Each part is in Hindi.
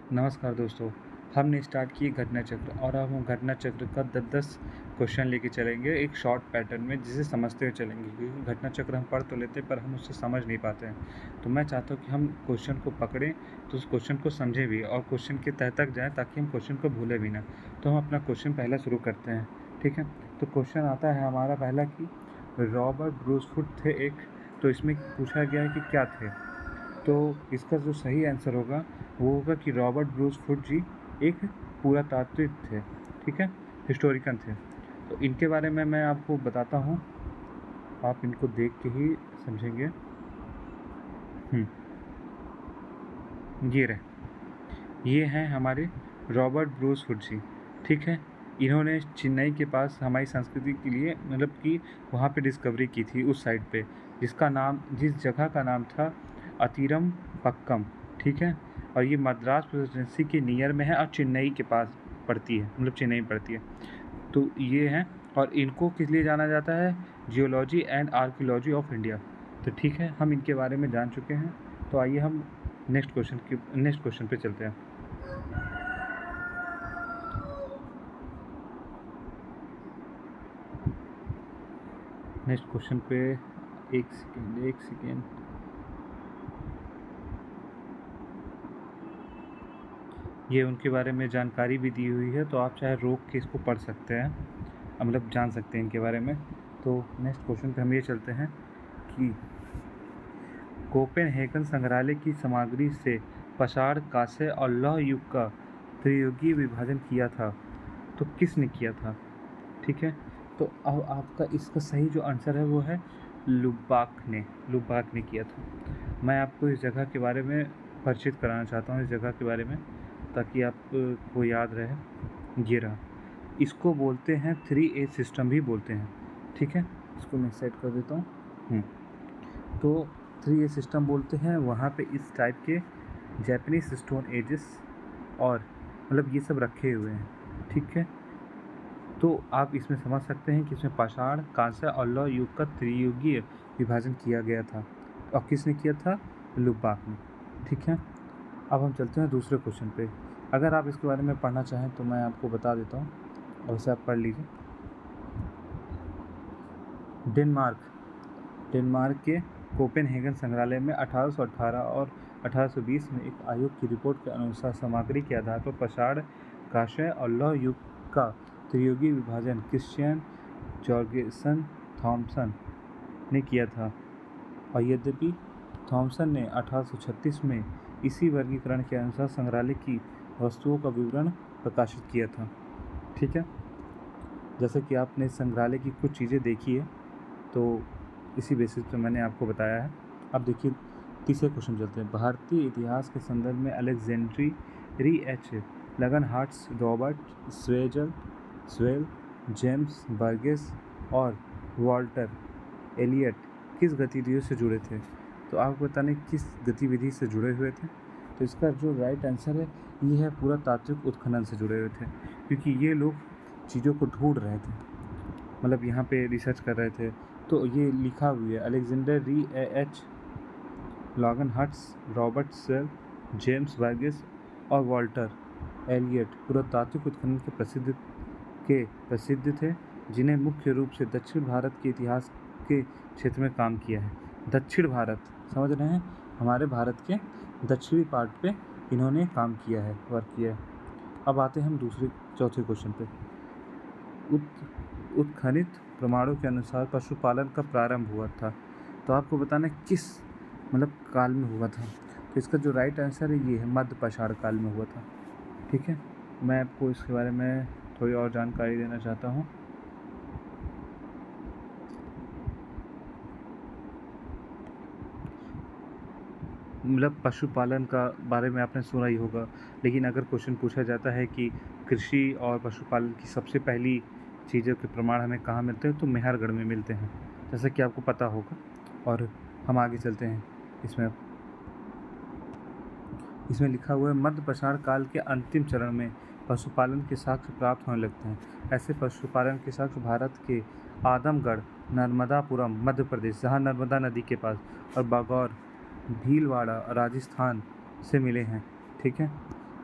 नमस्कार दोस्तों, हमने स्टार्ट की घटना चक्र और अब हम घटना चक्र का 10-10 क्वेश्चन लेके चलेंगे एक शॉर्ट पैटर्न में, जिसे समझते हुए चलेंगे, क्योंकि घटना चक्र हम पढ़ तो लेते हैं पर हम उससे समझ नहीं पाते हैं। तो मैं चाहता हूँ कि हम क्वेश्चन को पकड़ें तो उस क्वेश्चन को समझें भी और क्वेश्चन के तह तक जाएँ ताकि हम क्वेश्चन को भूलें भी ना। तो हम अपना क्वेश्चन पहला शुरू करते हैं, ठीक है? तो क्वेश्चन आता है हमारा पहला कि रॉबर्ट ब्रूसफुट थे एक, तो इसमें पूछा गया है कि क्या थे? तो इसका जो सही आंसर होगा वो होगा कि रॉबर्ट ब्रूस फुट जी एक पुरातात्विक थे, ठीक है, हिस्टोरिकन थे। तो इनके बारे में मैं आपको बताता हूँ, आप इनको देख के ही समझेंगे। ये रहे, ये हैं हमारे रॉबर्ट ब्रूस फुट जी, ठीक है। इन्होंने चेन्नई के पास हमारी संस्कृति के लिए मतलब कि वहाँ पे डिस्कवरी की थी उस साइड पे, जिस जगह का नाम था अतिरम पक्कम, ठीक है। और ये मद्रास प्रेसिडेंसी के नियर में है और चेन्नई के पास पड़ती है, मतलब चेन्नई में पड़ती है। तो ये हैं, और इनको किस लिए जाना जाता है? Geology and archaeology of India. तो ठीक है, हम इनके बारे में जान चुके हैं। तो आइए हम नेक्स्ट क्वेश्चन पे चलते हैं। नेक्स्ट क्वेश्चन पे एक सेकेंड। ये उनके बारे में जानकारी भी दी हुई है, तो आप चाहे रोक के इसको पढ़ सकते हैं, मतलब जान सकते हैं इनके बारे में। तो नेक्स्ट क्वेश्चन पे हम ये चलते हैं कि कोपेनहेगन संग्रहालय की सामग्री से पाषाण, कांस्य और लौह युग का त्रियुगीय विभाजन किया था, तो किसने किया था? ठीक है, तो अब आपका इसका सही जो आंसर है वो है लुबाक ने किया था। मैं आपको इस जगह के बारे में परिचित कराना चाहता हूँ, इस जगह के बारे में, ताकि आपको याद रहे। ये रहा, इसको बोलते हैं 3A सिस्टम भी बोलते हैं, ठीक है। इसको मैं सेट कर देता हूँ। तो 3A सिस्टम बोलते हैं, वहाँ पे इस टाइप के जैपनीज स्टोन एजेस और मतलब ये सब रखे हुए हैं, ठीक है। तो आप इसमें समझ सकते हैं कि इसमें पाषाण, कांस्य और लौह युग का त्रियुगीय विभाजन किया गया था, और किसने किया था? लुबाक ने, ठीक है। अब हम चलते हैं दूसरे क्वेश्चन पे। अगर आप इसके बारे में पढ़ना चाहें तो मैं आपको बता देता हूँ, और उसे आप पढ़ लीजिए। डेनमार्क के कोपेनहेगन संग्रहालय में 1818 और 1820 में एक आयोग की रिपोर्ट के अनुसार सामग्री के आधार पर पाषाण, कांस्य और लौह युग का त्रियुगीय विभाजन क्रिश्चियन जॉर्गेसन थॉमसन ने किया था। और यद्यपि थॉमसन ने 1836 में इसी वर्गीकरण के अनुसार संग्रहालय की वस्तुओं का विवरण प्रकाशित किया था, ठीक है। जैसे कि आपने संग्रहालय की कुछ चीज़ें देखी है, तो इसी बेसिस पे मैंने आपको बताया है। अब देखिए तीसरे क्वेश्चन चलते हैं। भारतीय इतिहास के संदर्भ में Alexander Rea H Longhurst, Robert Sewell, James Burgess और वॉल्टर एलियट किस गतिविधियों से जुड़े थे? तो आपको बताने किस गतिविधि से जुड़े हुए थे? तो इसका जो राइट आंसर है ये है पुरातात्विक उत्खनन से जुड़े हुए थे, क्योंकि ये लोग चीज़ों को ढूंढ रहे थे, मतलब यहाँ पे रिसर्च कर रहे थे। तो ये लिखा हुआ है Alexander Rea H Longhurst, Robert Sewell, James Burgess और वॉल्टर एलियट पुरातात्विक उत्खनन के प्रसिद्ध थे, जिन्हें मुख्य रूप से दक्षिण भारत के इतिहास के क्षेत्र में काम किया है। दक्षिण भारत, समझ रहे हैं, हमारे भारत के दक्षिणी पार्ट पे इन्होंने काम किया है, वर्क किया है। अब आते हैं हम चौथे क्वेश्चन पे। उत्खनित प्रमाणों के अनुसार पशुपालन का प्रारंभ हुआ था, तो आपको बताना है किस मतलब काल में हुआ था? तो इसका जो राइट आंसर है ये है मध्य पाषाण काल में हुआ था, ठीक है। मैं आपको इसके बारे में थोड़ी और जानकारी देना चाहता हूँ। मतलब पशुपालन का बारे में आपने सुना ही होगा, लेकिन अगर क्वेश्चन पूछा जाता है कि कृषि और पशुपालन की सबसे पहली चीज़ों के प्रमाण हमें कहाँ मिलते हैं, तो मेहरगढ़ में मिलते हैं, जैसा कि आपको पता होगा। और हम आगे चलते हैं। इसमें लिखा हुआ है मध्य पाषाण काल के अंतिम चरण में पशुपालन के साक्ष्य प्राप्त होने लगते हैं। ऐसे पशुपालन के साक्ष्य भारत के आदमगढ़, नर्मदापुरम मध्य प्रदेश, जहाँ नर्मदा नदी के पास, और बागौर, भीलवाड़ा राजस्थान से मिले हैं, ठीक है।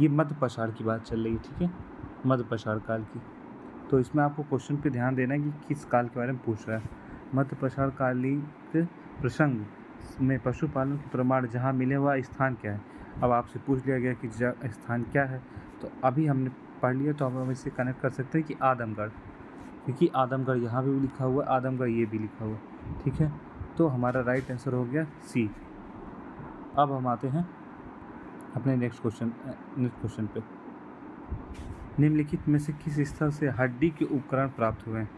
ये मध्य पाषाण की बात चल रही है, ठीक है, मध्य पाषाण काल की। तो इसमें आपको क्वेश्चन पे ध्यान देना है कि किस काल के बारे में पूछ रहा है। मध्य पाषाण कालीन के प्रसंग में पशुपालन के प्रमाण जहाँ मिले हुआ स्थान क्या है। अब आपसे पूछ लिया गया कि स्थान क्या है, तो अभी हमने पढ़ लिया, तो हम इसे कनेक्ट कर सकते हैं कि आदमगढ़, क्योंकि आदमगढ़ यहाँ भी लिखा हुआ है, आदमगढ़ ये भी लिखा हुआ है, ठीक है। तो हमारा राइट आंसर हो गया सी। अब हम आते हैं अपने नेक्स्ट क्वेश्चन पे। निम्नलिखित में से किस स्थल से हड्डी के उपकरण प्राप्त हुए हैं।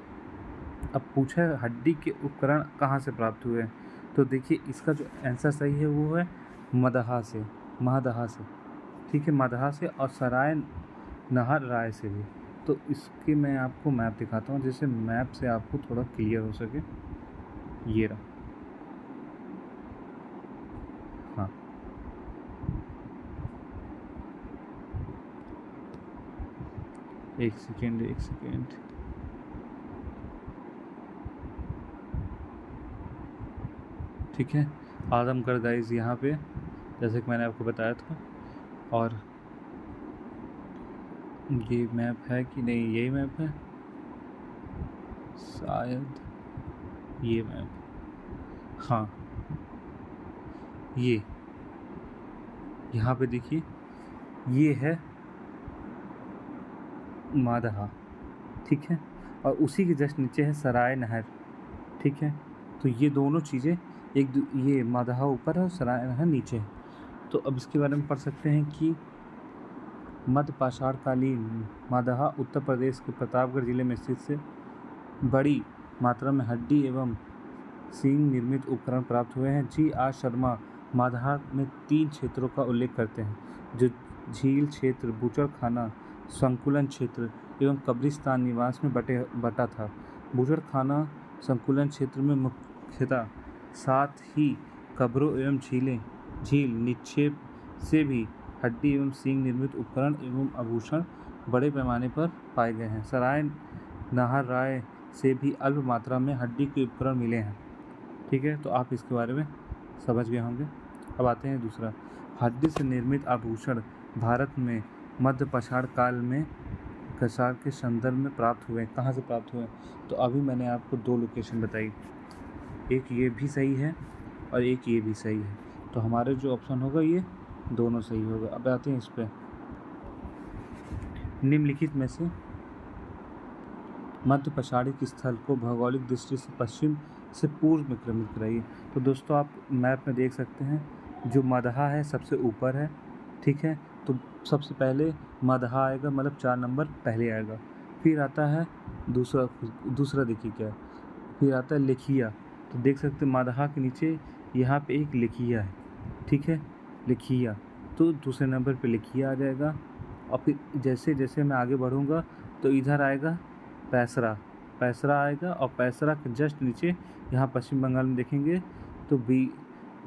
अब पूछा है हड्डी के उपकरण कहाँ से प्राप्त हुए हैं, तो देखिए इसका जो आंसर सही है वो है मदहा से, महदहा से, ठीक है, मदहा से, और सराय नहर राय से भी। तो इसके मैं आपको मैप दिखाता हूँ, जिससे मैप से आपको थोड़ा क्लियर हो सके। ये रहा, हाँ, एक सेकेंड, ठीक है। आदमगढ़ गाइस यहाँ पे, जैसे कि मैंने आपको बताया था। और ये मैप है कि नहीं, यही मैप है शायद, ये मैप, हाँ, ये यहाँ पे देखिए, ये है मादहा, ठीक है, और उसी के जस्ट नीचे है सराय नहर, ठीक है। तो ये दोनों चीज़ें ये मादहा ऊपर है और सराय नहर नीचे है। तो अब इसके बारे में पढ़ सकते हैं कि मध्य पाषाण कालीन मादहा उत्तर प्रदेश के प्रतापगढ़ जिले में स्थित से बड़ी मात्रा में हड्डी एवं सींग निर्मित उपकरण प्राप्त हुए हैं। जी आर शर्मा मादहा में 3 क्षेत्रों का उल्लेख करते हैं, जो झील क्षेत्र, बूचड़खाना, संकुलन क्षेत्र एवं कब्रिस्तान निवास में बटा था। बूचड़खाना संकुलन क्षेत्र में मुख्यतः, साथ ही कब्रों एवं झील निक्षेप से भी हड्डी एवं सींग निर्मित उपकरण एवं आभूषण बड़े पैमाने पर पाए गए हैं। सराय नहर राय से भी अल्प मात्रा में हड्डी के उपकरण मिले हैं, ठीक है। तो आप इसके बारे में समझ गए होंगे। अब आते हैं दूसरा, हड्डी से निर्मित आभूषण भारत में मध्य पाषाण काल में कसार के संदर्भ में प्राप्त हुए। कहाँ से प्राप्त हुए, तो अभी मैंने आपको 2 लोकेशन बताई, एक ये भी सही है और एक ये भी सही है। तो हमारे जो ऑप्शन होगा ये दोनों सही होगा। अब आते हैं इस पर, निम्नलिखित में से मध्य पाषाणिक स्थल को भौगोलिक दृष्टि से पश्चिम से पूर्व में क्रमित कराइए। तो दोस्तों आप मैप में देख सकते हैं, जो मदहा है सबसे ऊपर है, ठीक है। तो सबसे पहले मदहा आएगा, मतलब 4 नंबर पहले आएगा। फिर आता है दूसरा देखिए क्या है, फिर आता है लेखिया। तो देख सकते हैं मदहा के नीचे यहाँ पे एक लेखिया है, ठीक है, लेखिया। तो दूसरे नंबर पे लेखिया आ जाएगा। और फिर जैसे जैसे मैं आगे बढ़ूँगा तो इधर आएगा पैसरा आएगा, और पैसरा के जस्ट नीचे यहाँ पश्चिम बंगाल में देखेंगे तो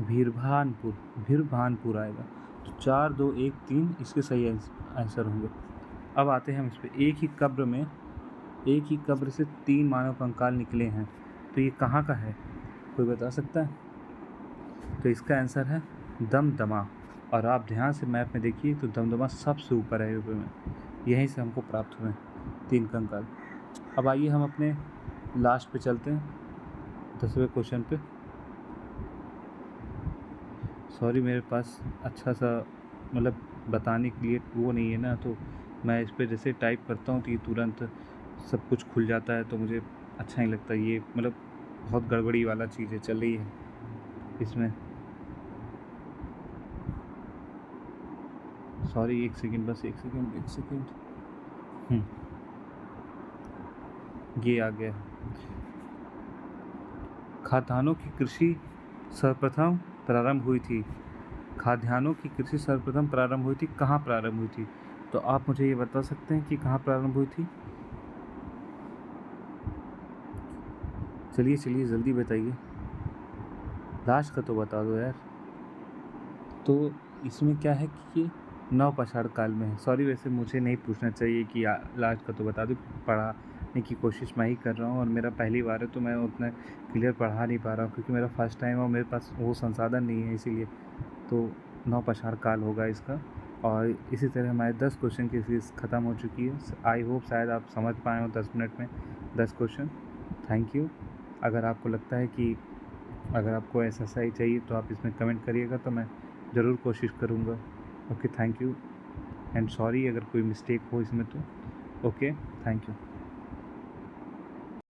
भीरभानपुर आएगा। तो 4, 2, 1, 3 इसके सही आंसर होंगे। अब आते हैं हम इस पर, एक ही कब्र से 3 मानव कंकाल निकले हैं, तो ये कहाँ का है, कोई बता सकता है। तो इसका आंसर है दमदमा। और आप ध्यान से मैप में देखिए तो दमदमा सबसे ऊपर है यूपी में, यहीं से हमको प्राप्त हुए 3 कंकाल। अब आइए हम अपने लास्ट पे चलते हैं, 10वें क्वेश्चन पे। सॉरी, मेरे पास अच्छा सा मतलब बताने के लिए वो नहीं है ना, तो मैं इस पर जैसे टाइप करता हूँ तो ये तुरंत सब कुछ खुल जाता है, तो मुझे अच्छा नहीं लगता। ये मतलब बहुत गड़बड़ी वाला चीज़ें चल रही है इसमें। सॉरी, एक सेकेंड, बस एक सेकेंड। ये आ गया। खाद्यान्नों की कृषि सर्वप्रथम प्रारंभ हुई थी। खाद्यान्नों की कृषि सर्वप्रथम प्रारंभ हुई थी, कहाँ प्रारंभ हुई थी, तो आप मुझे ये बता सकते हैं कि कहाँ प्रारंभ हुई थी। चलिए जल्दी बताइए, लास्ट का तो बता दो यार। तो इसमें क्या है कि ये नवपाषाण काल में है। सॉरी, वैसे मुझे नहीं पूछना चाहिए कि लास्ट का तो बता दो, पढ़ाने की कोशिश मैं ही कर रहा हूँ और मेरा पहली बार है, तो मैं उतना क्लियर पढ़ा नहीं पा रहा हूँ, क्योंकि मेरा फर्स्ट टाइम है और मेरे पास वो संसाधन नहीं है, इसीलिए। तो नवपाषाण काल होगा इसका। और इसी तरह हमारे 10 क्वेश्चन की सीरीज़ ख़त्म हो चुकी है। आई होप शायद आप समझ पाए हो 10 मिनट में 10 क्वेश्चन। Thank you. अगर आपको लगता है कि अगर आपको ऐसा सही चाहिए तो आप इसमें कमेंट करिएगा, तो मैं ज़रूर कोशिश करूँगा। Okay, thank you and sorry अगर कोई मिस्टेक हो इसमें तो। Okay, thank you.